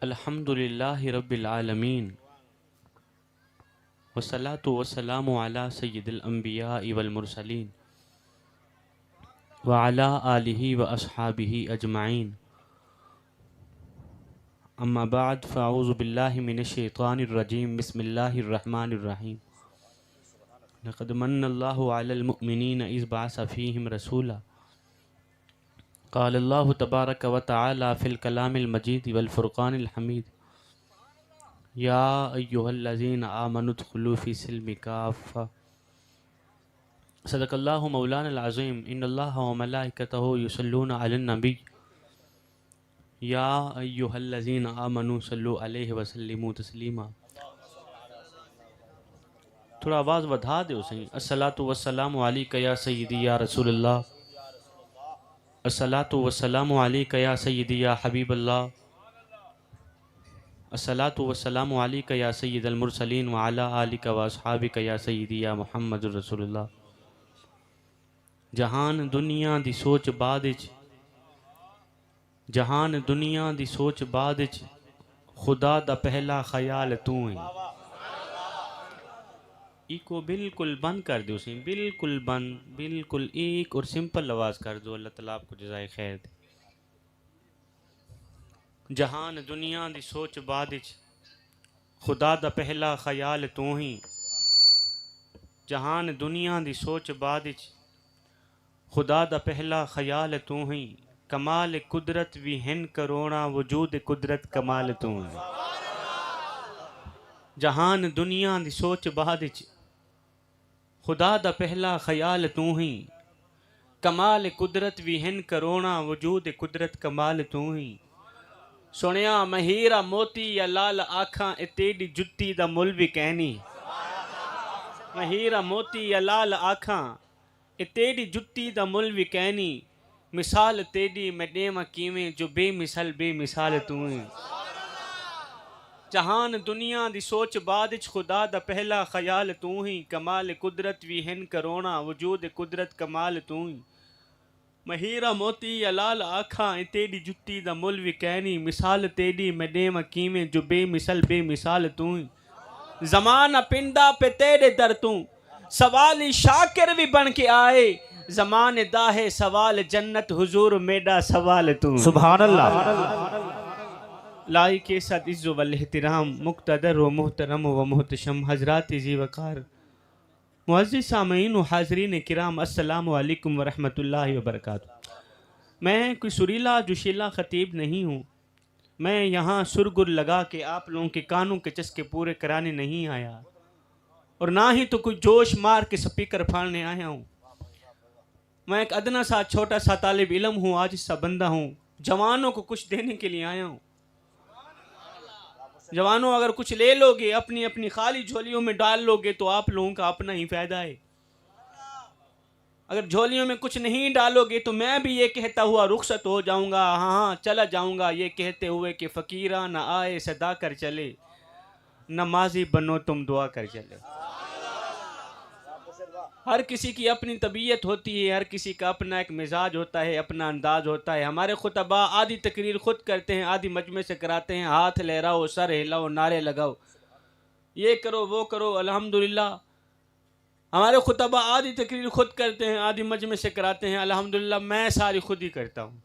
अल्हम्दुलिल्लाहि रब्बिल आलमीन वस्सलातु वस्सलामु अला सय्यिदिल अंबियाइ वल मुरसलीन व अला आलिहि व अस्हाबिहि अजमाइन। अम्मा बाद फ़अऊज़ु बिल्लाहि मिनश शैतानिर रजीम। बिस्मिल्लाहिर रहमानिर रहीम। लक़द मन्नल्लाहु अलल मुअमिनीना इज़ बअसा फ़ीहिम रसूला क़ालल्लाहु तबारक व तआला फ़िल कलामिल मजीद वल फ़ुरक़ानिल हमीद। या अय्युहल्लज़ीना आमनु उद्ख़ुलू फ़ी सिल्मि काफ़्फ़ा। सदक़ल्लाहु मौलानल अज़ीम। इन्नल्लाहा व मलाइकतहु युसल्लूना अलन नबी। या अय्युहल्लज़ीना आमनु सल्लु अलैहि व सल्लिमू तस्लीमा। थोड़ा आवाज़ बढ़ा दो सही। अस्सलातु वस्सलामु अलैका या सय्यदी या रसूलल्लाह। अस्सलातु वस्सलामु अलैका या सय्यदी या हबीबल्लाह। अस्सलातु वस्सलामु अलैका या सय्यदल मुरसलीन व अला आलिका व अस्हाबिका या सय्यदी या मुहम्मदुर रसूलुल्लाह। जहान दुनिया दी सोच बाद विच, जहान दुनिया दी सोच बाद विच, खुदा दा पहला ख्याल तू है। इको बिल्कुल बंद कर दो सी, बिल्कुल बंद, बिल्कुल एक और सिंपल आवाज़ कर दो। अल्लाह ताला आपको जज़ाए खैर दे। जहान दुनिया दी सोच बाद विच, खुदा दा पहला ख्याल तू ही। जहान दुनिया दी सोच बाद विच, खुदा दा पहला ख्याल तू ही। कमाल कुदरत भी हिन करोना, वजूद कुदरत कमाल तू है। जहान दुनिया दी सोच बाद विच, खुदा दा पहला ख्याल तू ही। कमाल कुदरत भी हिन करोना, वजूद कुदरत कमाल तू ही। सुनिया महीरा मोती या लाल आखा, ए तेरी जुत्ती दा मुल भी कहनी। महीरा मोती या लाल आखा, ए तेरी जुत्ती दा मुल भी कहनी। मिसाल तेरी मैं देवा कीवें, जो बेमिसाल बेमिसाल तू है। जहान दुनिया दी सोच बाद विच, खुदा दा पहला ख्याल तू ही। कमाल कुदरत भी हिन करोना, वजूद कुदरत कमाल तू ही। महीरा मोती या लाल आखा, ए तेरी जुत्ती दा मुल भी कहनी। मिसाल तेरी मैं देवा कीवें, जो बेमिसाल बेमिसाल तू ही। ज़माना पिंडा पे तेरे दर तू, सवाली शाकिर भी बन के आए। ज़माने दा है सवाल जन्नत, हुजूर मेरा सवाल तू। सुभान अल्लाह। लाई के साथ इज़्ज़ो वल एहतिराम, मुक़्तदर व मुहतरम व मुहतशम हज़रात ज़ी वक़ार, मुअज़्ज़िज़ सामीन व हाज़रीन किराम, अस्सलामु अलैकुम व रहमतुल्लाहि व बरकातुहू। मैं कोई सुरीला जोशीला ख़तीब नहीं हूँ। मैं यहाँ सुरगुर लगा के आप लोगों के कानों के चस्के पूरे कराने नहीं आया, और ना ही तो कोई जोश मार के स्पीकर फाड़ने आया हूँ। मैं एक अदना सा छोटा सा तालिब इल्म हूँ, आज सा बंदा हूँ। जवानों को कुछ देने के लिए आया हूँ। जवानों, अगर कुछ ले लोगे, अपनी अपनी खाली झोलियों में डाल लोगे, तो आप लोगों का अपना ही फायदा है। अगर झोलियों में कुछ नहीं डालोगे, तो मैं भी ये कहता हुआ रुखसत हो जाऊंगा, हाँ हाँ चला जाऊंगा, ये कहते हुए कि फ़कीरा न आए सदा कर चले, नमाजी बनो तुम दुआ कर चले। हर किसी की अपनी तबीयत होती है, हर किसी का अपना एक मिजाज होता है, अपना अंदाज होता है। हमारे खुतबा आधी तकरीर खुद करते हैं, आधी मजमे से कराते हैं। हाथ लहराओ, सर हिलाओ, नारे लगाओ, ये करो वो करो। अल्हम्दुलिल्लाह हमारे खुतबा आधी तकरीर खुद करते हैं, आधी मजमे से कराते हैं। अल्हम्दुलिल्लाह मैं सारी खुद ही करता हूँ।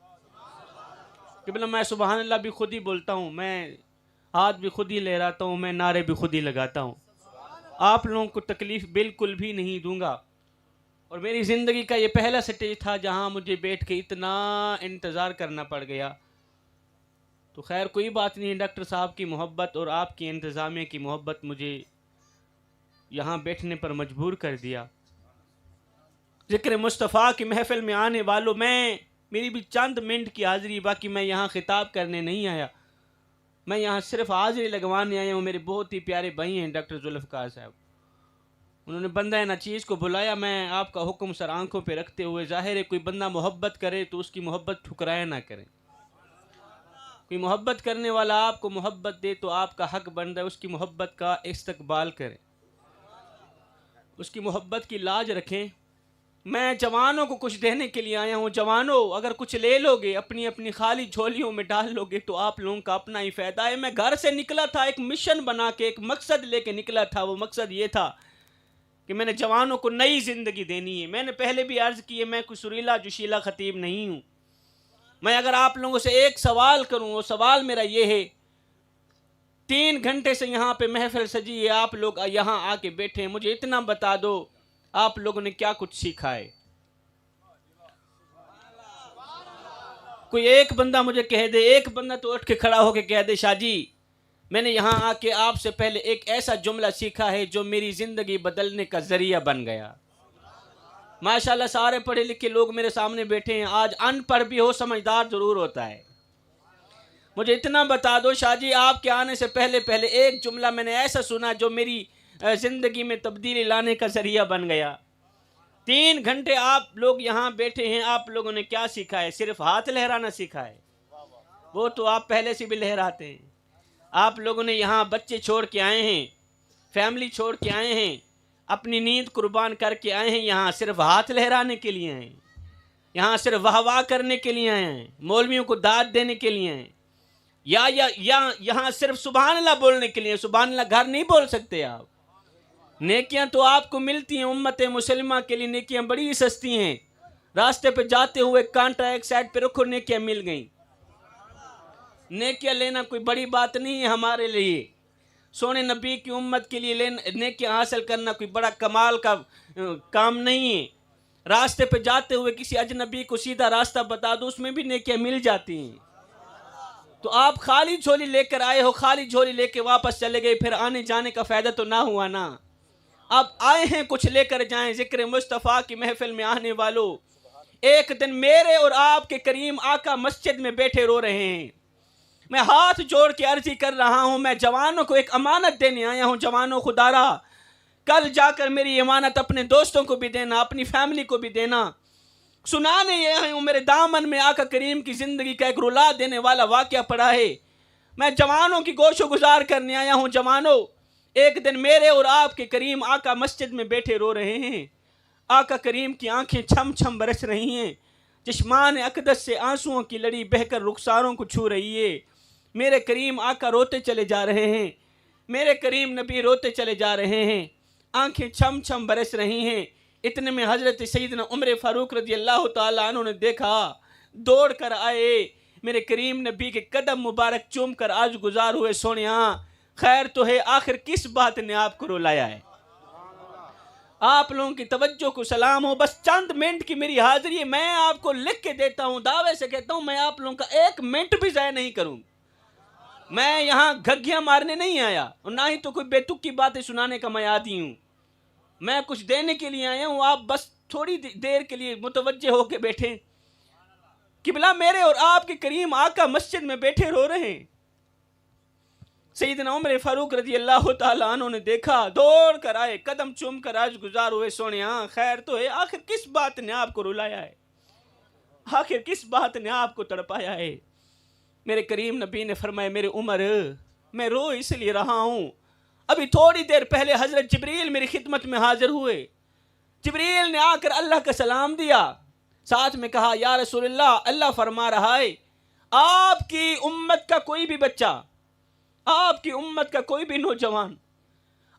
कि मैं सुबहान अल्लाह भी खुद ही बोलता हूँ, मैं हाथ भी खुद ही लहराता हूँ, मैं नारे भी खुद ही लगाता हूँ। आप लोगों को तकलीफ़ बिल्कुल भी नहीं दूंगा। और मेरी ज़िंदगी का ये पहला स्टेज था जहाँ मुझे बैठ के इतना इंतज़ार करना पड़ गया। तो खैर कोई बात नहीं, डॉक्टर साहब की मोहब्बत और आपकी इंतज़ामिया की मोहब्बत मुझे यहाँ बैठने पर मजबूर कर दिया। ज़िक्र मुस्तफ़ा की महफ़िल में आने वालों, मेरी भी चंद मिनट की हाज़िरी, बाकी मैं यहाँ ख़िताब करने नहीं आया। मैं यहाँ सिर्फ हाज़िरी लगवाने आया हूँ। मेरे बहुत ही प्यारे भाई हैं डॉक्टर जुल्फ़कार साहब, उन्होंने बंदा नाचीज़ को बुलाया। मैं आपका हुक्म सर आंखों पे रखते हुए, ज़ाहिर है कोई बंदा मोहब्बत करे तो उसकी मोहब्बत ठुकराया ना करें। कोई मोहब्बत करने वाला आपको मोहब्बत दे तो आपका हक बनता है उसकी मोहब्बत का इस्तकबाल करें, उसकी मोहब्बत की लाज रखें। मैं जवानों को कुछ देने के लिए आया हूँ। जवानों, अगर कुछ ले लोगे, अपनी अपनी खाली झोलियों में डाल लोगे तो आप लोगों का अपना ही फायदा है। मैं घर से निकला था एक मिशन बना के, एक मकसद लेके निकला था। वो मकसद ये था कि मैंने जवानों को नई जिंदगी देनी है। मैंने पहले भी अर्ज की है, मैं कोई सुरीला जोशीला खतीब नहीं हूँ। मैं अगर आप लोगों से एक सवाल करूँ, वो सवाल मेरा ये है, 3 घंटे से यहाँ पे महफिल सजी है, आप लोग यहाँ आके बैठे हैं, मुझे इतना बता दो आप लोगों ने क्या कुछ सीखा है? कोई एक बंदा मुझे कह दे, एक बंदा तो उठ के खड़ा होके कह दे, शाह जी मैंने यहाँ आके आपसे पहले एक ऐसा जुमला सीखा है जो मेरी जिंदगी बदलने का जरिया बन गया। माशाल्लाह सारे पढ़े लिखे लोग मेरे सामने बैठे हैं। आज अनपढ़ भी हो, समझदार जरूर होता है। मुझे इतना बता दो शाह जी, आपके आने से पहले पहले एक जुमला मैंने ऐसा सुना जो मेरी जिंदगी में तब्दीली लाने का जरिया बन गया। 3 घंटे आप लोग यहाँ बैठे हैं, आप लोगों ने क्या सीखा है? सिर्फ हाथ लहराना सीखा है? वो तो आप पहले से भी लहराते हैं। आप लोगों ने यहाँ बच्चे छोड़ के आए हैं, फैमिली छोड़ के आए हैं, अपनी नींद कुर्बान करके आए हैं, यहाँ सिर्फ हाथ लहराने के लिए आए हैं, यहाँ सिर्फ वाह वाह करने के लिए आए हैं, मौलवियों को दाद देने के लिए आए, या यहाँ सिर्फ सुभान अल्लाह बोलने के लिए। सुभान अल्लाह घर नहीं बोल सकते आप। नेकियां तो आपको मिलती हैं, उम्मत मुसलिमा के लिए नेकियां बड़ी सस्ती हैं। रास्ते पे जाते हुए कांटा एक साइड पे रखो, नेकियां मिल गई। नेकियां लेना कोई बड़ी बात नहीं है हमारे लिए। सोने नबी की उम्मत के लिए नेकियां हासिल करना कोई बड़ा कमाल का काम नहीं है। रास्ते पे जाते हुए किसी अजनबी को सीधा रास्ता बता दो, उसमें भी नेकियां मिल जाती हैं। तो आप खाली झोली लेकर आए हो, खाली झोली लेके वापस चले गए, फिर आने जाने का फायदा तो ना हुआ ना। अब आए हैं कुछ लेकर जाएं। जिक्र मुस्तफ़ा की महफिल में आने वालों, एक दिन मेरे और आपके करीम आका मस्जिद में बैठे रो रहे हैं। मैं हाथ जोड़ के अर्जी कर रहा हूं, मैं जवानों को एक अमानत देने आया हूं। जवानों खुदारा, कल जाकर मेरी अमानत अपने दोस्तों को भी देना, अपनी फैमिली को भी देना। सुनाने ये है, मेरे दामन में आका करीम की जिंदगी का एक रुला देने वाला वाकया पड़ा है। मैं जवानों की गोशो गुजार करने आया हूं। जवानों, एक दिन मेरे और आपके करीम आका मस्जिद में बैठे रो रहे हैं। आका करीम की आंखें छम छम बरस रही हैं। जिस्मान अकदस से आंसुओं की लड़ी बहकर रुखसारों को छू रही है। मेरे करीम आका रोते चले जा रहे हैं, मेरे करीम नबी रोते चले जा रहे हैं, आंखें छम छम बरस रही हैं। इतने में हजरत सैयदना उमर फारूक रज़ी अल्लाह ताला अन्हु ने देखा, दौड़ कर आए, मेरे करीम नबी के कदम मुबारक चूम कर आज गुजार हुए। सोनिया खैर तो है, आखिर किस बात ने आपको रुलाया है? आप लोगों की तवज्जो को सलाम हो। बस चंद मिनट की मेरी हाजिरी है, मैं आपको लिख के देता हूँ, दावे से कहता हूँ, मैं आप लोगों का 1 मिनट भी ज़ाया नहीं करूँ। मैं यहाँ घग्गियाँ मारने नहीं आया और ना ही तो कोई बेतुकी बातें सुनाने का मैं आदी हूँ। मैं कुछ देने के लिए आया हूँ। आप बस थोड़ी देर के लिए मुतवज्जे होके बैठे। किबला मेरे और आपके करीम आका मस्जिद में बैठे रो रहे हैं। सैयदना उमर फारूक रज़ी अल्लाह ताला अन्हु ने देखा, दौड़ कर आए, कदम चूम कर आज गुजार हुए। सोनिया खैर तो है, आखिर किस बात ने आपको रुलाया है? आखिर किस बात ने आपको तड़पाया है? मेरे करीम नबी ने फरमाया, मेरे उमर, मैं रो इसलिए रहा हूँ, अभी थोड़ी देर पहले हजरत जिब्रील मेरी खिदमत में हाजिर हुए। जिब्रील ने आकर अल्लाह का सलाम दिया, साथ में कहा, या रसूलल्लाह, अल्लाह फरमा रहा है आपकी उम्मत का कोई भी बच्चा, आपकी उम्मत का कोई भी नौजवान,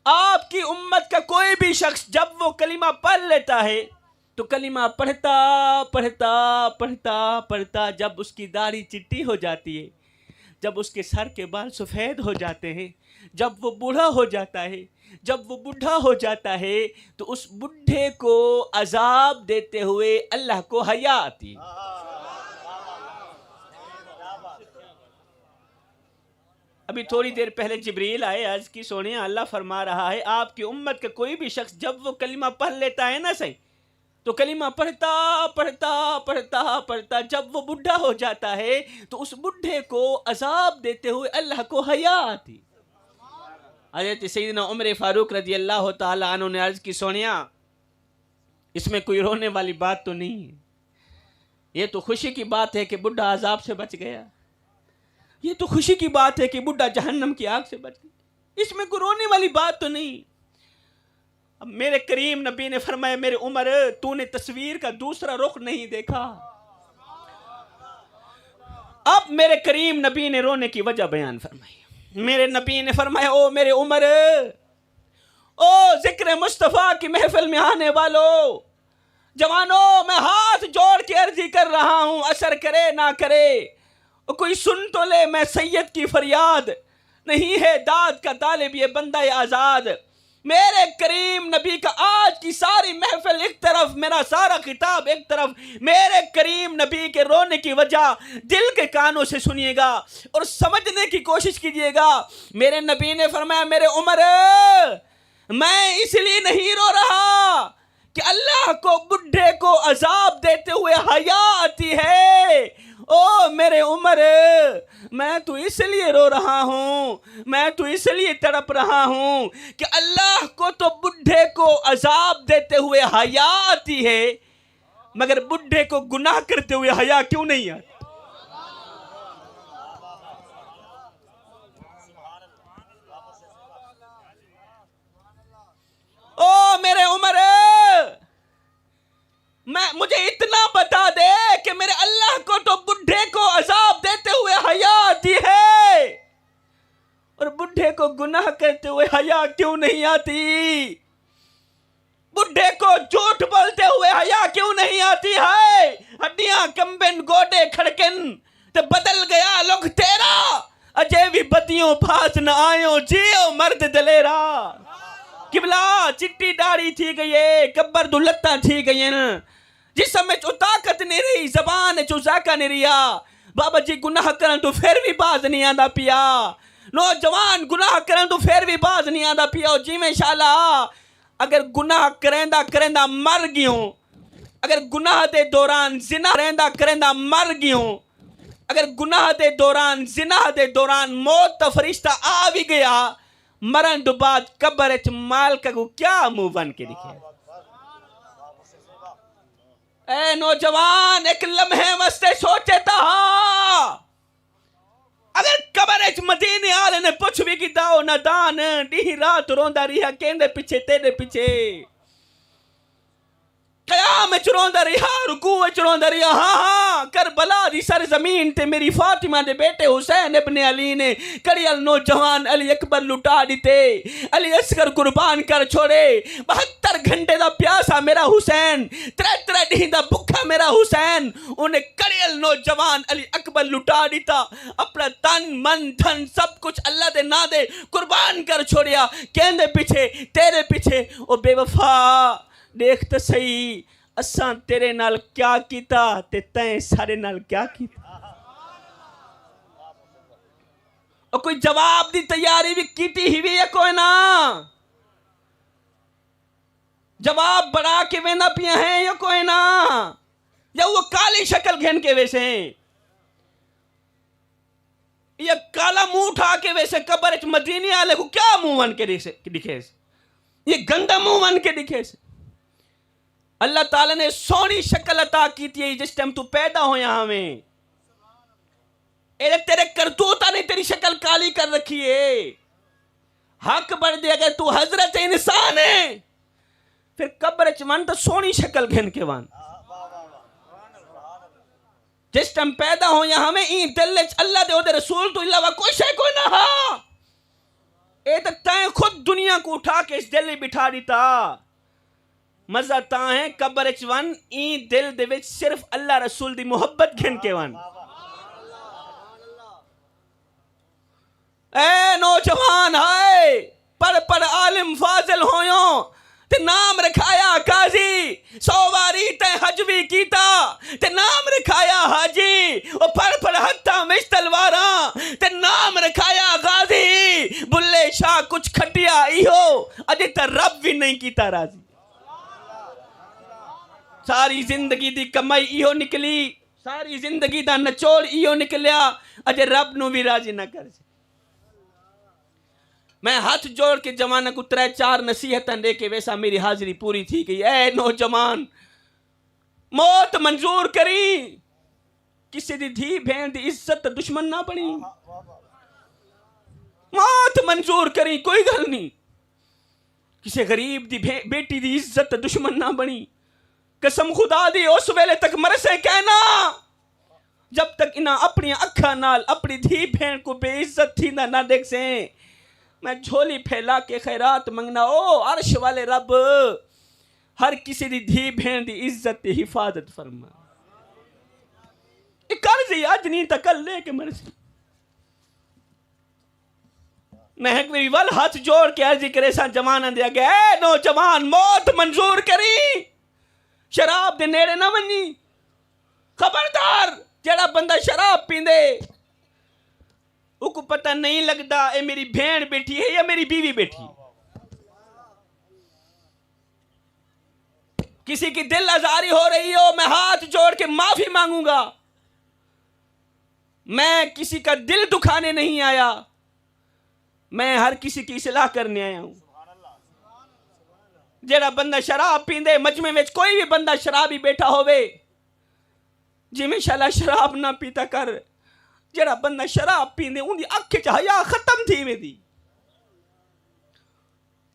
आपकी उम्मत का कोई भी शख्स जब वो कलिमा पढ़ लेता है तो कलिमा पढ़ता पढ़ता पढ़ता पढ़ता जब उसकी दाढ़ी चिट्टी हो जाती है, जब उसके सर के बाल सफ़ेद हो जाते हैं, जब वो बूढ़ा हो जाता है, जब वो बूढ़ा हो जाता है तो उस बूढ़े को अजाब देते हुए अल्लाह को हया आती है। अभी थोड़ी देर पहले जिब्रील आए, अर्ज की, सोने अल्लाह फरमा रहा है आपकी उम्मत का कोई भी शख्स जब वो कलिमा पढ़ लेता है ना सही, तो कलिमा पढ़ता पढ़ता पढ़ता पढ़ता जब वो बुढ़ा हो जाता है तो उस बुढ़े को अजाब देते हुए अल्लाह को हया आती। हज़रत सैयदना उमर फारूक रज़ी अल्लाह ताला अन्हु ने अर्ज की, सोनिया इसमें कोई रोने वाली बात तो नहीं है, ये तो खुशी की बात है कि बुढ़ा अजाब से बच गया, ये तो खुशी की बात है कि बुढ़ा जहन्नम की आग से बच गया, इसमें कोई रोने वाली बात तो नहीं। अब मेरे करीम नबी ने फरमाया, मेरे उमर तूने तस्वीर का दूसरा रुख नहीं देखा। अब मेरे करीम नबी ने रोने की वजह बयान फरमाई। मेरे नबी ने फरमाया, ओ मेरे उमर, ओ जिक्र मुस्तफ़ा की महफिल में आने वालों, जवानों, मैं हाथ जोड़ के अर्जी कर रहा हूं, असर करे ना करे कोई सुन तो ले, मैं सैयद की फरियाद नहीं है दाद का तालिब ये बंदा आजाद। मेरे करीम नबी का आज की सारी महफिल एक तरफ, मेरा सारा खिताब एक तरफ, मेरे करीम नबी के रोने की वजह दिल के कानों से सुनिएगा और समझने की कोशिश कीजिएगा। मेरे नबी ने फरमाया, मेरे उमर, मैं इसलिए नहीं रो रहा कि अल्लाह को बुढ़े को अजाब देते हुए हया आती है। ओ मेरे उमर, मैं तो इसलिए रो रहा हूं, मैं तो इसलिए तड़प रहा हूं कि अल्लाह को तो बुढ़े को अजाब देते हुए हया आती है, मगर बुढ़े को गुनाह करते हुए हया क्यों नहीं आती? ओ मेरे उमर, मुझे इतना बता दे कि मेरे अल्लाह को तो बुढ़े को अजाब देते हुए हया आती है और बुढ़े को गुनाह करते हुए हया क्यों नहीं आती? बुढ़े को झूठ बोलते हुए हया क्यों नहीं आती है? हड्डियां कंबन गोडे खड़कन ते बदल गया लोग तेरा, अजय भी बदियों पास न आयो, जियो मर्द दलेरा। किबला चिट्टी दाढ़ी थी गई है, कब्बर दुलत्ता थी गई न, जिस समय चो ताकत नहीं रही, जबान चो जाका नहीं रिया। बाबा जी गुनाह करन तो फिर भी बाज नहीं आंदा पिया, नौजवान गुनाह करन तो फिर भी बाज नहीं आंदा पिया। जिमें शाला अगर गुनाह करेंदा करेंदा मर गयो, अगर गुनाह दे दौरान जिना करेंदा करेंदा मर गयो, अगर गुनाह दे दौरान जिना दे दौरान मौत का फरिश्ता आ भी गया, मरण तो बाद कब्र च मालिक को क्या मुंह बन के दिखे? ए नौजवान, एक लम्हे वास्ते सोचे था, अगर कब्र च मदीने आले ने पुछ भी की दाओ ना दान, डी रात रोंदा रिहा केंदे पीछे तेरे पीछे, कयाम च रोंदा रिहा, रुकू च रोंदा रिहा। हाँ हाँ, करबला दी सरजमीन ते मेरी फातिमा दे बेटे हुसैन इब्ने अली ने कड़ियल नौजवान अली अकबर लुटा दिते, अली असगर कुर्बान कर छोड़े। 72 घंटे दा प्यासा मेरा हुसैन, 3 डी दा भुखा मेरा हुसैन, उन्हें कड़ियल नौजवान अली अकबर लुटा दिता, अपना तन मन धन सब कुछ अल्लाह दे ना दे कुर्बान कर छोड़िया, कहंदे पीछे तेरे पीछे। ओ बेवफा देख तो सही, असां तेरे नाल क्या कीता ते तैं सारे नाल क्या कीता? और कोई जवाब दी तैयारी भी कीती ही भी है कोई ना? जवाब बढ़ा के वेंदा पिया है या कोई ना? या वो काली शक्ल घेन के वैसे, या काला मुंह उठा के वैसे कब्र च मदीने आले को क्या मुंह बन के दिखे? ये गंदा मुंह बन के दिखे। अल्लाह ताला ने सोनी शक्ल अता की थी जिस टाइम तू पैदा हो यहाँ में, तेरे करतूता ने तेरी शक्ल काली कर रखी है। हक बढ़ दे, अगर तू हजरत इंसान है फिर कब्र च वन तो सोनी शक्ल घेन के वन। जिस टाइम पैदा हो यहाँ में ई दिल अल्लाह दे ओदे रसूल तो अलावा कोई शे कोई ना हा। ए तो तैं खुद दुनिया को उठा के इस दिल में बिठा दिता। मजा ता है कब्र च वन, ई दिल दे विच सिर्फ अल्लाह रसूल दी मोहब्बत घिन के वन। ए नौजवान हाय, पर आलिम फाजिल होयो ते नाम रखाया काजी, 100 बारी ते हज भी कीता ते नाम रखाया हाजी, ओ पर हत्था मिश तलवारा ते नाम रखाया गाजी। बुल्ले शाह कुछ खटिया इहो अजे त रब भी नहीं कीता राजी। सारी जिंदगी दी कमाई इहो निकली, सारी जिंदगी दा नचोड़ इहो निकलिया, अजे रब नू भी राजी ना कर। मैं हाथ जोड़ के जमाना को 3-4 नसीहतां दे के वैसा मेरी हाजिरी पूरी थी गई। ए नौजवान, मौत मंजूर करी, किसी दी धी भेण दी इज्जत दुश्मन ना बनी। मौत मंजूर करी, कोई गल नहीं, किसी गरीब दी बेटी दी इज्जत दुश्मन ना बनी। कसम खुदा दी उस वेले तक मरसे कहना जब तक इन्हें अपनी अखा नाल अपनी धी बहन को बेइज्जत थी ना देख से। मैं झोली फैला के खैरात मंगना ओ अर्श वाले रब हर किसी दी धी बहन दी इज्जत दी हिफाजत फरमा। कर्ज ही अज नहीं तो कल लेके मरसी। महक मेरी वल हाथ जोड़ के अर्जी करे सा जवाना दिया गया नौजवान मौत मंजूर करी शराब दे नेड़े ना वनी। खबरदार जेड़ा बंदा शराब पींदे उको पता नहीं लगता ये मेरी बहन बैठी है या मेरी बीवी बैठी। किसी की दिल आजारी हो रही हो मैं हाथ जोड़ के माफी मांगूंगा। मैं किसी का दिल दुखाने नहीं आया, मैं हर किसी की इस्लाह करने आया हूं। जेड़ा बंदा शराब पींदे मजमे में कोई भी बंदा शराबी बैठा होवे जिमें शाला शराब ना पीता कर। जेड़ा बंदा शराब पींदे उनकी अख च हया खत्म थी वेंदी।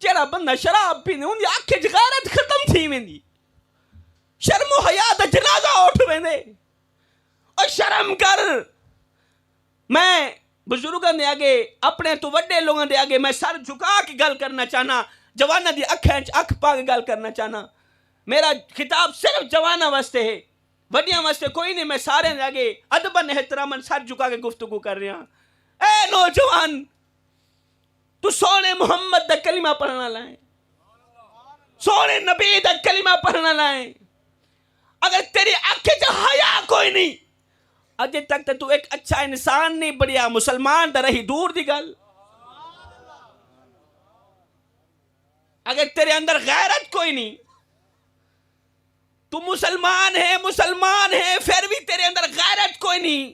जेड़ा बंदा शराब पींदे उनकी अख च गैरत खत्म थी वेंदी। शर्मो हया दा जनाजा उठ वेंदे। और शर्म कर। मैं बुजुर्गों के आगे अपने तो वड्डे लोगों के आगे मैं सर झुका के गल करना चाहना। जवाना दी अखें च अख पा के गल करना चाहना। मेरा खिताब सिर्फ जवाना वास्ते है, वड्डियां वास्ते कोई नहीं। मैं सारे आगे अदबन एहतरामन सर झुका के गुफ्तगू कर रहा। ए नौजवान तू सोने मुहम्मद दा कलिमा पढ़ना लाए, सोने नबी दा कलिमा पढ़ना लाए। अगर तेरी अख च हया कोई नहीं अजे तक तो तू एक अच्छा इंसान नहीं बढ़िया मुसलमान तो रही दूर दी गल। अगर तेरे अंदर गैरत कोई नहीं तू मुसलमान है फिर भी तेरे अंदर गैरत कोई नहीं।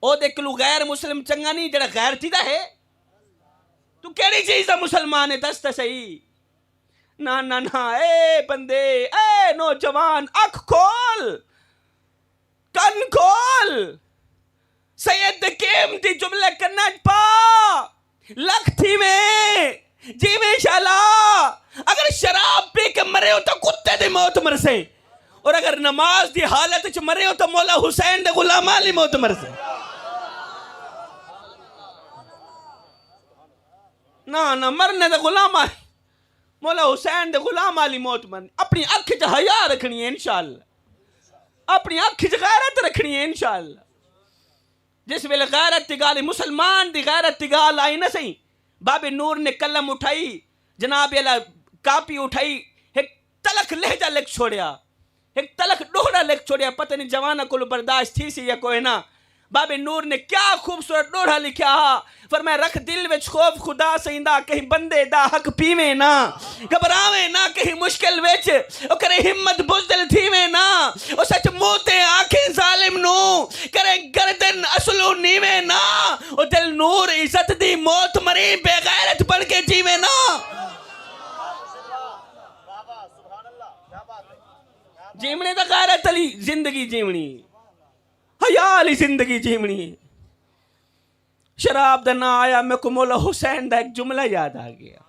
ओ देख लू गैर मुस्लिम चंगा नहीं जरा गैरती दा है। तू केड़ी चीज दा मुसलमान है दस तो सही। ना ना ना ए बंदे ए नौजवान अख खोल कन खोल। सैयद कीमती जुमले करना पा लखती में जी में शाला। अगर शराब पी के मरे हो तो कुत्ते दी मौत मरसे और अगर नमाज दी हालत च मरे हो तो मौला हुसैन दे गुलाम वाली मौत मरसे। ना ना मरने दे गुलाम मौला हुसैन दे गुलाम वाली मौत मन। अपनी अख च हया रखनी है इंशाअल्लाह, अपनी अख च गैरत रखनी है इंशाअल्लाह। जिस वेले गैरत दी गाल मुसलमान दी गैरत दी गाल आई ना सही बाबे नूर ने कलम उठाई जनाब अला कापी उठाई एक तलख लहजा लिख छोड़िया, एक तलख डोहरा लिख छोड़िया। पता नहीं जवाना को बर्दाश्त थी सी या कोई ना। बाबे नूर ने क्या खूबसूरत डोढ़ा लिखा पर मैं रख दिल विच खौफ खुदा सईंदा कहीं बंदे दा हक पीवे ना घबरावे ना कहीं मुश्किल विच ओ करे हिम्मत बुज़दिल थीवे ना ओ सच मुंह ते आंखें जालिम नु करे गर्दन असलू नीवे ना ओ दिल नूर इज्जत दी मौत मरी बेगैरत बन के जीवे ना। जीवने दा गैरत अली जिंदगी जीवनी हया वाली जिंदगी जीवनी। शराब दा ना आया मेरे को मौला हुसैन दा एक जुमला याद आ गया।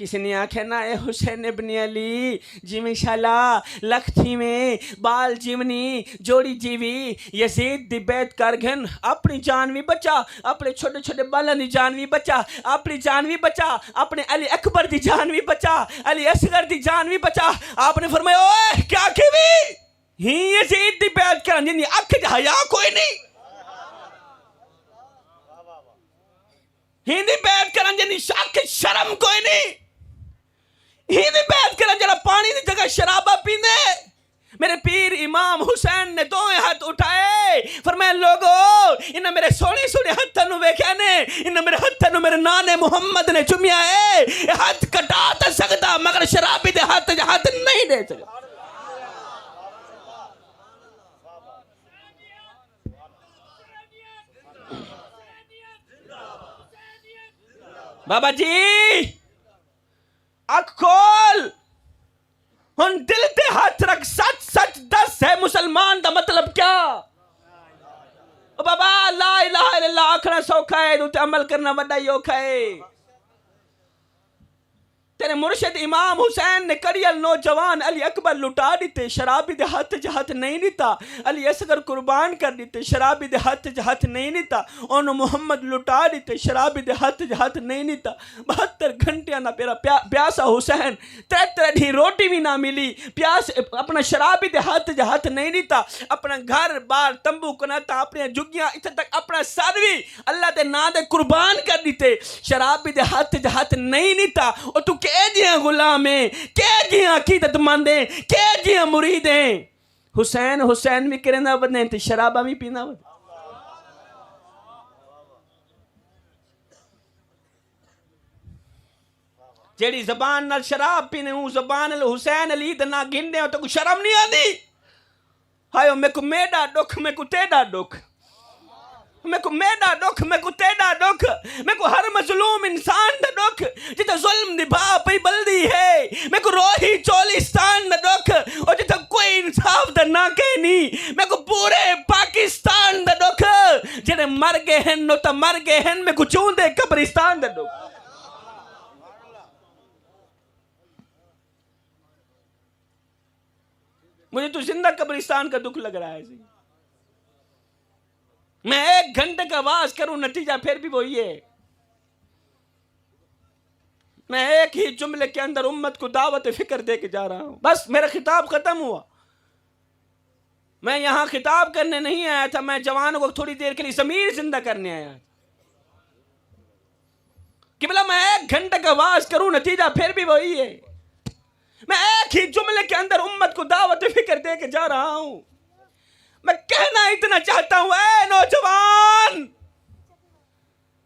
किसी ने आखे ना ए हुसैन इब्न अली जिमें शाला लखती में बाल जीवनी जोड़ी जीवी यजीद दी बैत करघन अपनी जान भी बचा अपने छोटे छोटे बालों की जान भी बचा अपनी जान भी बचा अपने अली अकबर दी जान भी बचा अली असगर दी जान भी बचा। आपने फरमाया ओए क्या कीवी ही यजीद दी बैत करन जिंदी अख च हया कोई नहीं हिंदी बैत करन जिंदी शक शर्म कोई नहीं हिंदी बैत करन जरा पानी दी जगह शराबा पींदे। मेरे पीर इमाम हुसैन ने दोवें हाथ उठाए फरमाया लोगो इन्हें मेरे सोने सोने हत्थां नूं वेख्या ने इन्हें मेरे हत्थां नूं मेरे नाने मुहम्मद ने चुमिया है। हाथ कटा तो सकदा मगर शराबी दे हाथ नहीं दे सकदा। बाबा जी अख खोल हुन दिल ते हाथ रख सच सच दस है मुसलमान दा मतलब क्या। ओ बाबा ला इलाहा इल्लल्लाह आखना सौखा है उते अमल करना वड्डा ही औखा है। तेरे मुर्शिद इमाम हुसैन ने कड़ियल नौजवान अली अकबर लुटा दिते, शराबी दे हथ च हथ नहीं नीता। अली असगर कुर्बान कर दिते, शराबी दे हथ च हथ नहीं नीता। ओन मुहम्मद लुटा दिते, शराबी दे हथ च हथ नहीं नीता। 72 घंटिया ना पेरा प्यासा हुसैन, 3 दी रोटी भी ना मिली, प्यास अपना शराबी दे हथ च हथ नहीं नीता। अपना घर बार तंबू कनाता, अपने जुगियां इत्थे तक अपना सर भी अल्लाह दे नां दे कुर्बान कर दिते, शराबी दे हथ च हथ नहीं नीता। और तू जिया गुलाम है, के जिया अकीदतमंद है, के जिया मुरीद है। हुसैन हुसैन भी करना बदने ते शराबा भी पीना बदने। जेड़ी जबान नाल शराब पीने हूं, जबान नाल हुसैन अली दा ना गिनदे हो तो शर्म नहीं आती। हायो मैं को मेरा दुख, मैं को तेरा दुख, मैं को मेरा दुख, मैं को तेरा दुख, मैं को हर मजलूम इंसान दा दुख जिथे जुल्म निभा पई बल्दी है। मैं को रोही चोलिस्तान दा दुख और जिथे कोई इंसाफ दा ना कहनी। मैं को पूरे पाकिस्तान दा दुख जेड़े मर गए हैं नो ता मर गए हैं। मैं को चूंदे कब्रिस्तान दा दुख। मुझे तो जिंदा कब्रिस्तान का दुख लग रहा है। मैं 1 घंटे का वाज करूं, नतीजा फिर भी वही है। मैं एक ही जुमले के अंदर उम्मत को दावत फिक्र दे के जा रहा हूं। बस मेरा खिताब खत्म हुआ। मैं यहां खिताब करने नहीं आया था, मैं जवानों को थोड़ी देर के लिए ज़मीर जिंदा करने आया कि बोला मैं 1 घंटे का वाज करूं, नतीजा फिर भी वही है। मैं एक ही जुमले के अंदर उम्मत को दावत फिक्र दे के जा रहा हूं। मैं कहना इतना चाहता हूं, ऐ नौजवान,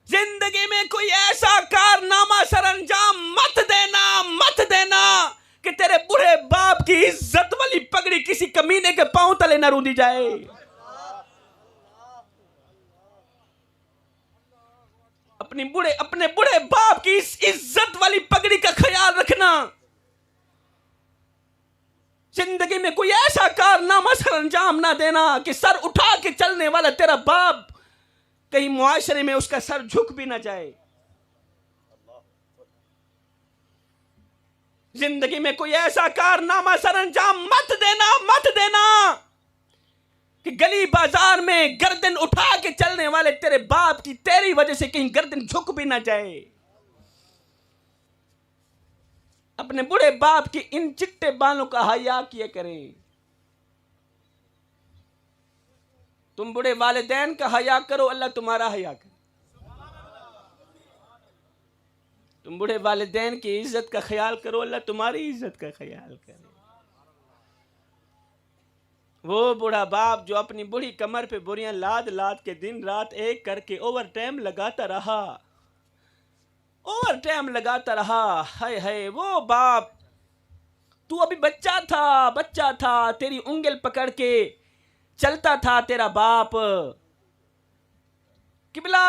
जिंदगी में कोई ऐसा कारनामा सरअंजाम मत देना, मत देना कि तेरे बूढ़े बाप की इज्जत वाली पगड़ी किसी कमीने के पांव तले न रूंधी जाए। अपने बूढ़े बाप की इस इज्जत वाली पगड़ी का ख्याल रखना। जिंदगी में कोई ऐसा कारनामा सरअंजाम ना देना कि सर उठा के चलने वाला तेरा बाप कहीं मुआशरे में उसका सर झुक भी ना जाए। जिंदगी में कोई ऐसा कारनामा सरअंजाम मत देना, मत देना कि गली बाजार में गर्दन उठा के चलने वाले तेरे बाप की तेरी वजह से कहीं गर्दन झुक भी ना जाए। अपने बूढ़े बाप की इन चिट्टे बालों का हया किया करें। तुम बूढ़े वालिदैन का हया करो, अल्लाह तुम्हारा हया करे। तुम बूढ़े वालिदैन की इज्जत का ख्याल करो, अल्लाह तुम्हारी इज्जत का ख्याल करे। वो बूढ़ा बाप जो अपनी बूढ़ी कमर पे बोरियां लाद लाद के दिन रात एक करके ओवर टाइम लगाता रहा, ओवर टाइम लगाता रहा। हाय हाय, वो बाप, तू अभी बच्चा था, तेरी उंगल पकड़ के चलता था तेरा बाप। किबला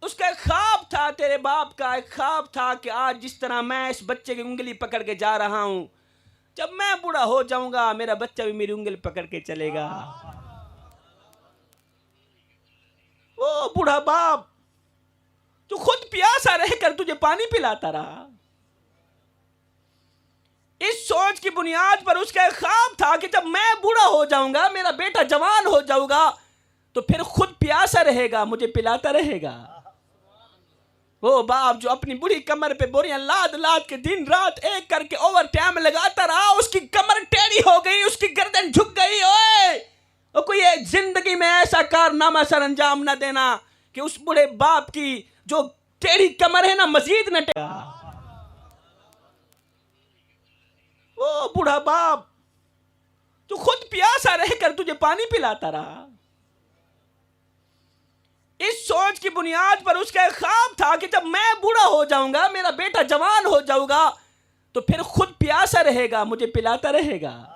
उसका एक ख्वाब था, तेरे बाप का एक ख्वाब था कि आज जिस तरह मैं इस बच्चे की उंगली पकड़ के जा रहा हूं, जब मैं बूढ़ा हो जाऊंगा मेरा बच्चा भी मेरी उंगली पकड़ के चलेगा। वो बूढ़ा बाप तू खुद प्यासा रहकर तुझे पानी पिलाता रहा। इस सोच की बुनियाद पर उसका एक ख्वाब था कि जब मैं बूढ़ा हो जाऊंगा, मेरा बेटा जवान हो जाऊंगा, तो फिर खुद प्यासा रहेगा, मुझे पिलाता रहेगा। वो बाप जो अपनी बूढ़ी कमर पे बोरियां लाद लाद के दिन रात एक करके ओवर टाइम लगाता रहा, उसकी कमर टेढ़ी हो गई, उसकी गर्दन झुक गई। ओए, और कोई जिंदगी में ऐसा कारनामा सरअंजाम ना देना कि उस बूढ़े बाप की जो टेढ़ी कमर है ना मजीद न टेढ़ा। वो बूढ़ा बाप तू खुद प्यासा रहकर तुझे पानी पिलाता रहा। इस सोच की बुनियाद पर उसका एक ख्वाब था कि जब मैं बूढ़ा हो जाऊंगा, मेरा बेटा जवान हो जाऊंगा, तो फिर खुद प्यासा रहेगा, मुझे पिलाता रहेगा।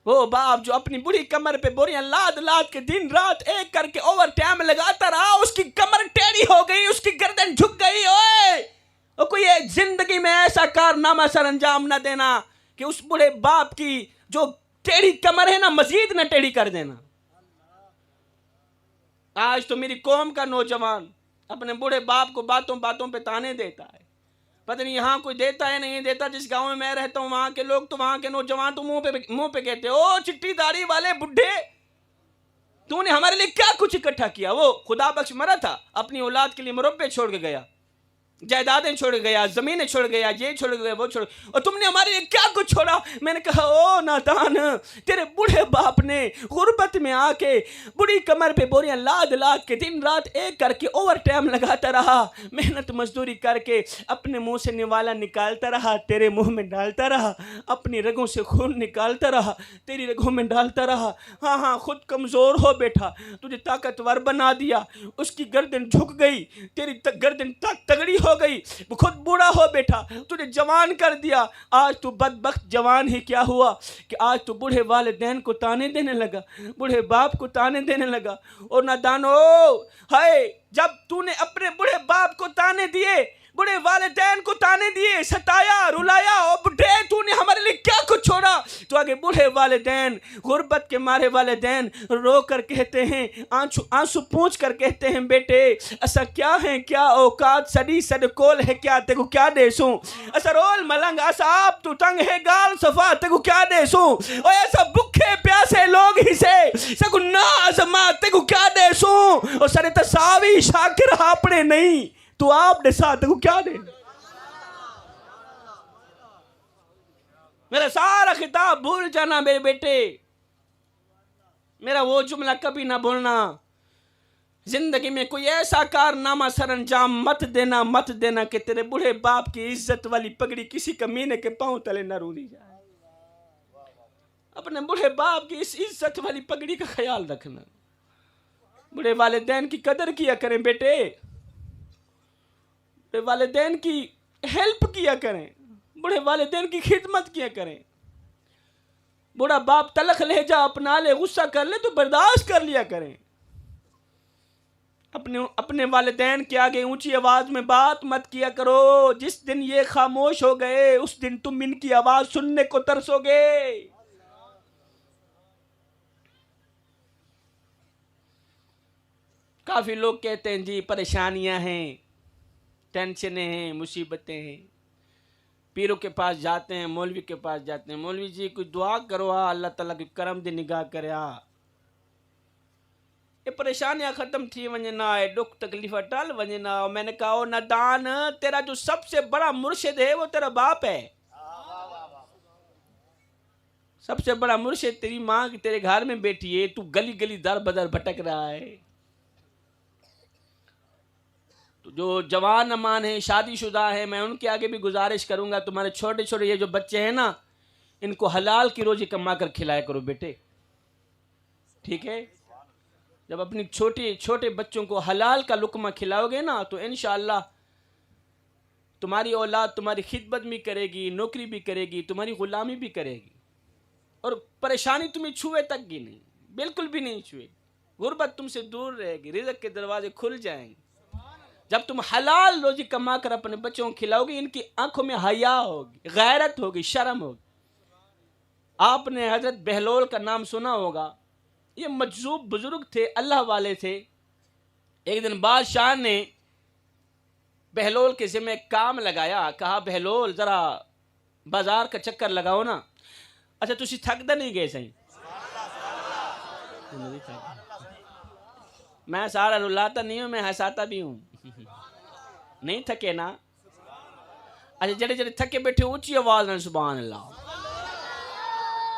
वो बाप जो अपनी बूढ़ी कमर पे बोरियां लाद लाद के दिन रात एक करके ओवर टाइम लगाता रहा, उसकी कमर टेढ़ी हो गई, उसकी गर्दन झुक गई। ओए, और कोई जिंदगी में ऐसा कारनामा सरअंजाम ना देना कि उस बूढ़े बाप की जो टेढ़ी कमर है ना मजीद न टेढ़ी कर देना। आज तो मेरी कौम का नौजवान अपने बूढ़े बाप को बातों बातों पे ताने देता है, पता नहीं यहाँ कोई देता है नहीं देता। जिस गांव में मैं रहता हूँ वहां के लोग तो, वहां के नौजवान तो मुंह पे कहते ओ चिट्टी दाढ़ी वाले बुढ़े, तूने हमारे लिए क्या कुछ इकट्ठा किया। वो खुदा बख्श मरा था, अपनी औलाद के लिए मुरब्बे छोड़ के गया, जायदादें छोड़ गया, जमीनें छोड़ गया, ये छोड़ गया, वो छोड़, और तुमने हमारे लिए क्या कुछ छोड़ा। मैंने कहा ओ नादान, तेरे बूढ़े बाप ने गुर्बत में आके बुढ़ी कमर पे बोरियां लाद लाद के दिन रात एक करके ओवर टाइम लगाता रहा, मेहनत मजदूरी करके अपने मुंह से निवाला निकालता रहा, तेरे मुंह में डालता रहा, अपनी रगों से खून निकालता रहा, तेरी रगों में डालता रहा। हाँ हाँ, खुद कमजोर हो बैठा, तुझे ताकतवर बना दिया, उसकी गर्दन झुक गई, तेरी गर्दन तगड़ी हो गई, वो खुद बूढ़ा हो बैठा, तुझे जवान कर दिया। आज तू बदबख्त जवान ही क्या हुआ कि आज तू बूढ़े वालिदैन को ताने देने लगा, बूढ़े बाप को ताने देने लगा। और नादानो, हाय, जब तूने अपने बूढ़े बाप को ताने दिए, बूढ़े वालिदैन को ताने दिए, सताया, रुलाया, और बुढ़े तूने हमारे लिए क्या कुछ छोड़ा। तो आगे बूढ़े वालिदैन, गुर्बत के मारे वालिदैन रो कर कहते हैं, आंसू पूछ कर कहते हैं, बेटे ऐसा क्या है, क्या औकात सड़ी सदकोल है, क्या तेको क्या देसूं, ऐसा रोल मलंग ऐसा आप तू तंग है गाल सफा, तेको क्या देसूं, और ऐसा भूखे प्यासे लोग ही से सको ना आजमा, तेको क्या देसूं, और सरे तसावी शाकिर आपने नहीं तो आपने साथ को क्या दे। मेरा सारा खिताब भूल जाना मेरे बेटे, मेरा वो जुमला कभी ना भूलना। जिंदगी में कोई ऐसा कारनामा सरंजाम मत देना कि तेरे बूढ़े बाप की इज्जत वाली पगड़ी किसी कमीने के पांव तले न रूली जाए। अपने बूढ़े बाप की इस इज्जत वाली पगड़ी का ख्याल रखना। बूढ़े वालिदैन की कदर किया करें बेटे, बूढ़े वालिदैन की हेल्प किया करें, बूढ़े वालिदैन की खिदमत किया करें। बूढ़ा बाप तलख लहजा अपना ले, गुस्सा कर ले तो बर्दाश्त कर लिया करें। अपने वालिदैन के आगे ऊंची आवाज में बात मत किया करो। जिस दिन ये खामोश हो गए उस दिन तुम इनकी आवाज सुनने को तरसोगे। काफी लोग कहते हैं जी परेशानियां हैं, टेंशनें हैं, मुसीबतें हैं, पीरों के पास जाते हैं, मौलवी के पास जाते हैं, मौलवी जी कोई दुआ करो, अल्लाह ताला की करम दी निगाह करे, ये परेशानियां खत्म थी वने ना, है दुख तकलीफ टल वने ना। मैंने कहा नादान, तेरा जो सबसे बड़ा मुर्शिद है वो तेरा बाप है। सबसे बड़ा मुर्शिद तेरी माँ तेरे घर में बैठी है, तू गली गली दर बदर भटक रहा है। तो जो जवान अमान है, शादीशुदा है, मैं उनके आगे भी गुजारिश करूंगा, तुम्हारे छोटे छोटे ये जो बच्चे हैं ना, इनको हलाल की रोजी कमा कर खिलाया करो बेटे, ठीक है। जब अपनी छोटे बच्चों को हलाल का लुकमा खिलाओगे ना तो इंशाअल्लाह तुम्हारी औलाद तुम्हारी खिदमत भी करेगी, नौकरी भी करेगी, तुम्हारी गुलामी भी करेगी, और परेशानी तुम्हें छुए तक की नहीं, बिल्कुल भी नहीं छुए। गुर्बत तुमसे दूर रहेगी, रिज़्क़ के दरवाजे खुल जाएंगे। जब तुम हलाल रोजी कमा कर अपने बच्चों को खिलाओगे, इनकी आंखों में हया होगी, गैरत होगी, शर्म होगी। आपने हजरत बहलोल का नाम सुना होगा, ये मजजूब बुजुर्ग थे, अल्लाह वाले थे। एक दिन बादशाह ने बहलोल के ज़िम्मे काम लगाया, कहा बहलोल जरा बाजार का चक्कर लगाओ ना। अच्छा तुसी थकदा नहीं गए सही? मैं सारा रुलाता नहीं हूँ, मैं हंसाता भी हूँ। नहीं थके ना? अच्छा जड़े जड़े थके बैठे ऊंची आवाज में सुभान अल्लाह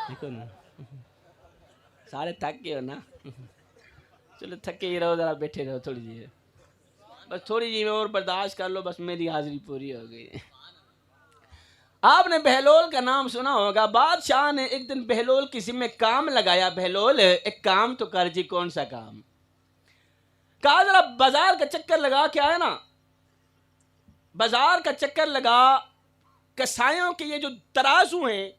देखो ना, सारे थक गए हो ना, चलो थके ही रहो, जरा बैठे रहो थोड़ी देर, बस थोड़ी जी में और बर्दाश्त कर लो, बस मेरी हाजिरी पूरी हो गई। आपने बहलोल का नाम सुना होगा। बादशाह ने एक दिन बहलोल किसी में काम लगाया, बहलोल एक काम तो कर जी। कौन सा काम? कहा जरा बाजार का चक्कर लगा के आया ना। बाजार का चक्कर लगा, कसायों के ये जो तराजू हैं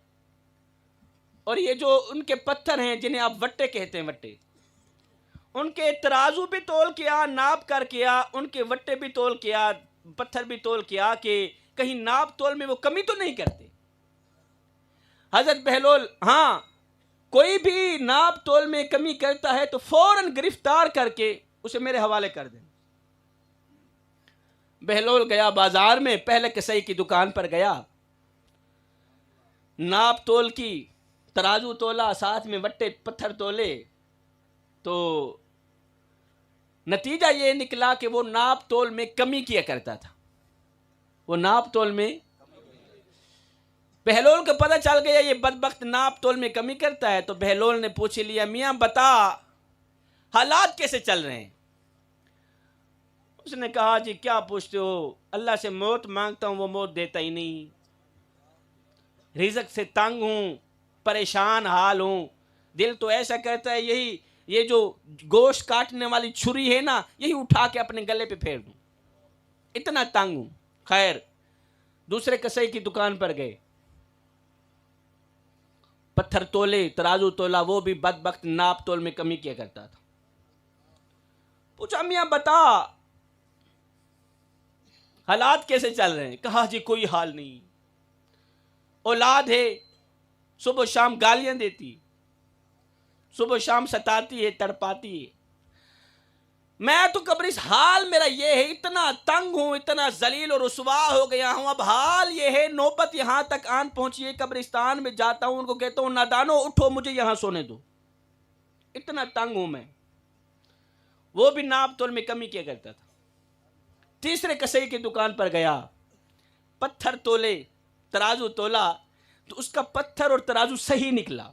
और ये जो उनके पत्थर हैं जिन्हें आप वट्टे कहते हैं, वट्टे, उनके तराजू भी तोल किया, नाप कर किया, उनके वट्टे भी तोल किया, पत्थर भी तोल किया कि कहीं नाप तोल में वो कमी तो नहीं करते। हजरत बहलोल, हाँ कोई भी नाप तोल में कमी करता है तो फौरन गिरफ्तार करके उसे मेरे हवाले कर दें। बहलोल गया बाजार में, पहले कसई की दुकान पर गया, नाप तोल की, तराजू तोला, साथ में वट्टे पत्थर तोले। तो नतीजा ये निकला कि वो नाप तोल में कमी किया करता था। वो नाप तोल में, बहलोल को पता चल गया ये बदबख्त नाप तोल में कमी करता है। तो बहलोल ने पूछ लिया, मियां बता हालात कैसे चल रहे हैं? उसने कहा, जी क्या पूछते हो, अल्लाह से मौत मांगता हूं, वो मौत देता ही नहीं। रिज़्क़ से तंग हूं, परेशान हाल हूं, दिल तो ऐसा कहता है यही ये जो गोश्त काटने वाली छुरी है ना, यही उठा के अपने गले पे फेर दूं, इतना तंग हूं। खैर, दूसरे कसई की दुकान पर गए, पत्थर तोले, तराजू तोला, वो भी बदबख्त नाप तोल में कमी किया करता था। पूछा, मियां बता हालात कैसे चल रहे हैं? कहा, जी कोई हाल नहीं, औलाद है, सुबह शाम गालियां देती, सुबह शाम सताती है, तड़पाती है। मैं तो कब्रिस, हाल मेरा ये है, इतना तंग हूं, इतना जलील और रुसवा हो गया हूं। अब हाल ये है, नौबत यहां तक आन पहुंची है, कब्रिस्तान में जाता हूं, उनको कहता हूं, नादानो उठो, मुझे यहां सोने दो, इतना तंग हूं मैं। वो भी नाप तोल में कमी किया करता था। तीसरे कसई की दुकान पर गया, पत्थर तोले, तराजू तोला, तो उसका पत्थर और तराजू सही निकला,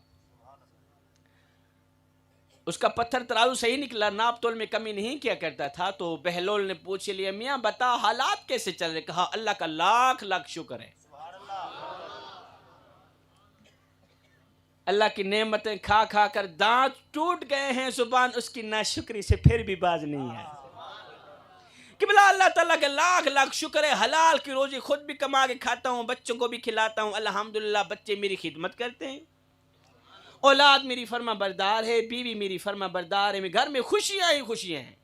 उसका पत्थर तराजू सही निकला, नाप तोल में कमी नहीं किया करता था। तो बहलोल ने पूछ लिया, मियां बता हालात कैसे चल रहे? कहा, अल्लाह का लाख लाख शुक्र है, अल्लाह की नेमतें खा खा कर दांत टूट गए हैं, जुबान उसकी नाशुक्री से फिर भी बाज नहीं है। कि बोला अल्लाह ताला के लाख लाख शुक्र है, हलाल की रोजी खुद भी कमा के खाता हूँ, बच्चों को भी खिलाता हूँ, अल्हम्दुलिल्लाह। बच्चे मेरी खिदमत करते हैं, औलाद मेरी फर्मा बरदार है, बीवी मेरी फर्मा बरदार है, घर में खुशियां ही खुशियां हैं,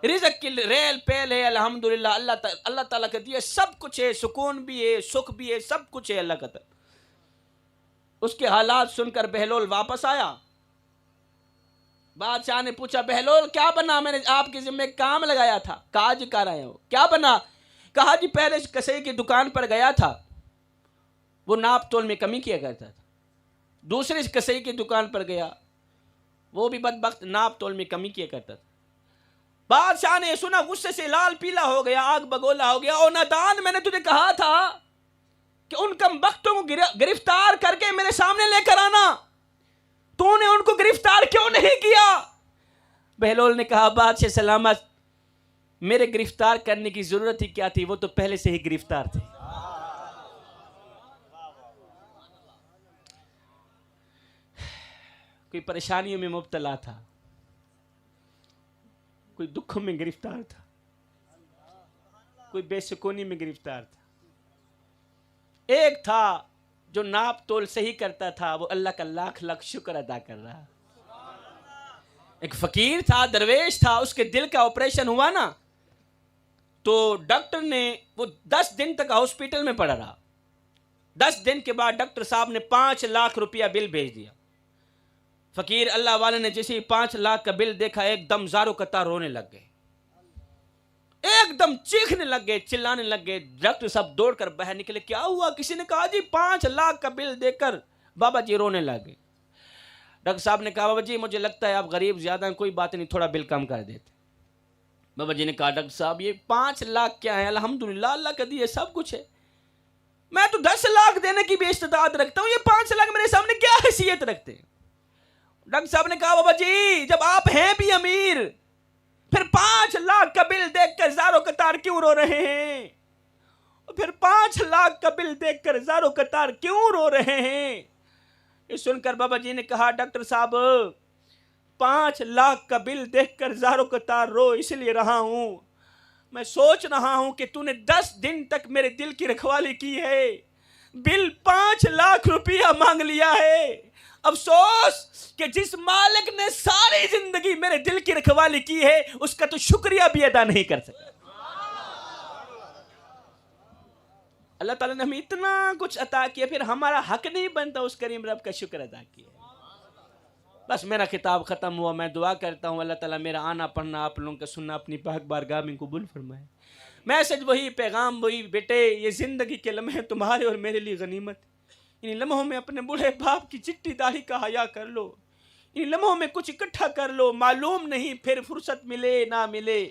रिज़्क़ की रेल पेल है, अल्हम्दुलिल्लाह। अल्लाह ताला का दिया सब कुछ है, सुकून भी है, सुख भी है, सब कुछ है अल्लाह का। उसके हालात सुनकर बहलोल वापस आया। बादशाह ने पूछा, बहलोल क्या बना? मैंने आपके जिम्मे काम लगाया था, काज कर आए हो, क्या बना? कहा, जी पहले कसई की दुकान पर गया था, वो नाप तोल में कमी किया करता था। दूसरे कसई की दुकान पर गया, वो भी बदबख्त नाप तोल में कमी किया करता था। बादशाह ने सुना, गुस्से से लाल पीला हो गया, आग बगोला हो गया। और नादान, मैंने तुझे कहा था कि उन कम बख्तों को गिरफ्तार करके मेरे सामने लेकर आना, तूने उनको गिरफ्तार क्यों नहीं किया? बहलोल ने कहा, बादशाह सलामत, मेरे गिरफ्तार करने की जरूरत ही क्या थी, वो तो पहले से ही गिरफ्तार थे। कोई परेशानियों में मुब्तला था, कोई दुखों में गिरफ्तार था, कोई बेसुकूनी में गिरफ्तार था। एक था जो नाप तोल सही करता था, वो अल्लाह का लाख लाख शुक्र अदा कर रहा। एक फकीर था, दरवेश था, उसके दिल का ऑपरेशन हुआ ना, तो डॉक्टर ने, वो 10 दिन तक हॉस्पिटल में पड़ा रहा। 10 दिन के बाद डॉक्टर साहब ने 5 लाख रुपया बिल भेज दिया। फकीर अल्लाह वाले ने जैसे ही 5 लाख का बिल देखा, एकदम ज़ारो कतार रोने लग गए, एकदम चीखने लग गए, चिल्लाने लग गए। डॉक्टर साहब दौड़कर बाहर निकले, क्या हुआ? किसी ने कहा, जी 5 लाख का बिल देकर बाबा जी रोने लगे। डॉक्टर साहब ने कहा, बाबा जी मुझे लगता है आप गरीब ज्यादा हैं, कोई बात नहीं, थोड़ा बिल कम कर देते। बाबा जी ने कहा, डॉक्टर साहब ये 5 लाख क्या है, अल्हम्दुलिल्लाह अल्लाह का दिया सब कुछ है, मैं तो 10 लाख देने की भी इस्तेदाद रखता हूँ, ये 5 लाख मेरे सामने क्या हैसियत रखते हैं? डॉक्टर साहब ने कहा, बाबा जी जब आप हैं भी अमीर, फिर 5 लाख का बिल देखकर ज़ारो कतार क्यों रो रहे हैं? फिर 5 लाख का बिल देखकर ज़ारो कतार क्यों रो रहे हैं? ये सुनकर बाबा जी ने कहा, डॉक्टर साहब 5 लाख का बिल देखकर ज़ारो कतार रो इसलिए रहा हूं, मैं सोच रहा हूं कि तूने 10 दिन तक मेरे दिल की रखवाली की है, बिल 5 लाख रुपया मांग लिया है। अफसोस कि जिस मालिक ने सारी जिंदगी मेरे दिल की रखवाली की है, उसका तो शुक्रिया भी अदा नहीं कर सका। अल्लाह ताला ने हमें इतना कुछ अता किया, फिर हमारा हक नहीं बनता उस करीम रब का शुक्र अदा किया। बस मेरा खिताब खत्म हुआ। मैं दुआ करता हूँ अल्लाह ताला मेरा आना पढ़ना, आप लोगों का सुनना अपनी पाक बारगाह में कबूल फरमाए। मैसेज वही, पैगाम वही, बेटे ये ज़िंदगी के लम्हे तुम्हारे और मेरे लिए गनीमत। इन लम्हों में अपने बूढ़े बाप की चिट्ठी दाढ़ी का हया कर लो, इन लम्हों में कुछ इकट्ठा कर लो। मालूम नहीं फिर फुर्सत मिले ना मिले,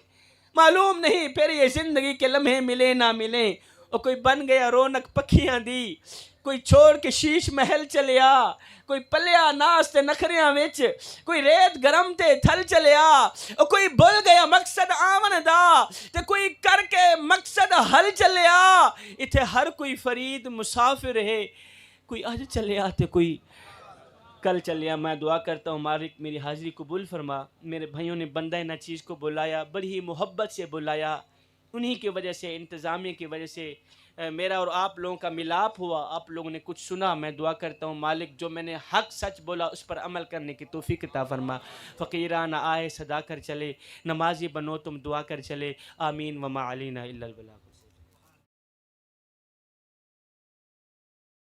मालूम नहीं फिर ये ज़िंदगी के लम्हे मिले ना मिले। और कोई बन गया रौनक पखियां दी, कोई छोड़ के शीश महल चलिया, कोई पलिया नास ते नखरियां विच, कोई रेत गरम ते थल चलिया। और कोई भुल गया मकसद आवन दा ते कोई करके मकसद हल चलिया। इथे हर कोई फरीद मुसाफिर है, कोई अज चलिया ते कोई कल चलिया। मैं दुआ करता हूँ मालिक मेरी हाज़िरी कबूल फरमा। मेरे भाइयों ने बंदा ना चीज़ को बुलाया, बड़ी ही मोहब्बत से बुलाया, उन्हीं की वजह से, इंतज़ामिया की वजह से मेरा और आप लोगों का मिलाप हुआ। आप लोगों ने कुछ सुना। मैं दुआ करता हूँ मालिक जो मैंने हक सच बोला उस पर अमल करने की तौफीक अता फरमा। फ़कीराना आए सदा कर चले, नमाजी बनो तुम दुआ कर चले। आमीन वमा अलीना इल्लल बलाग।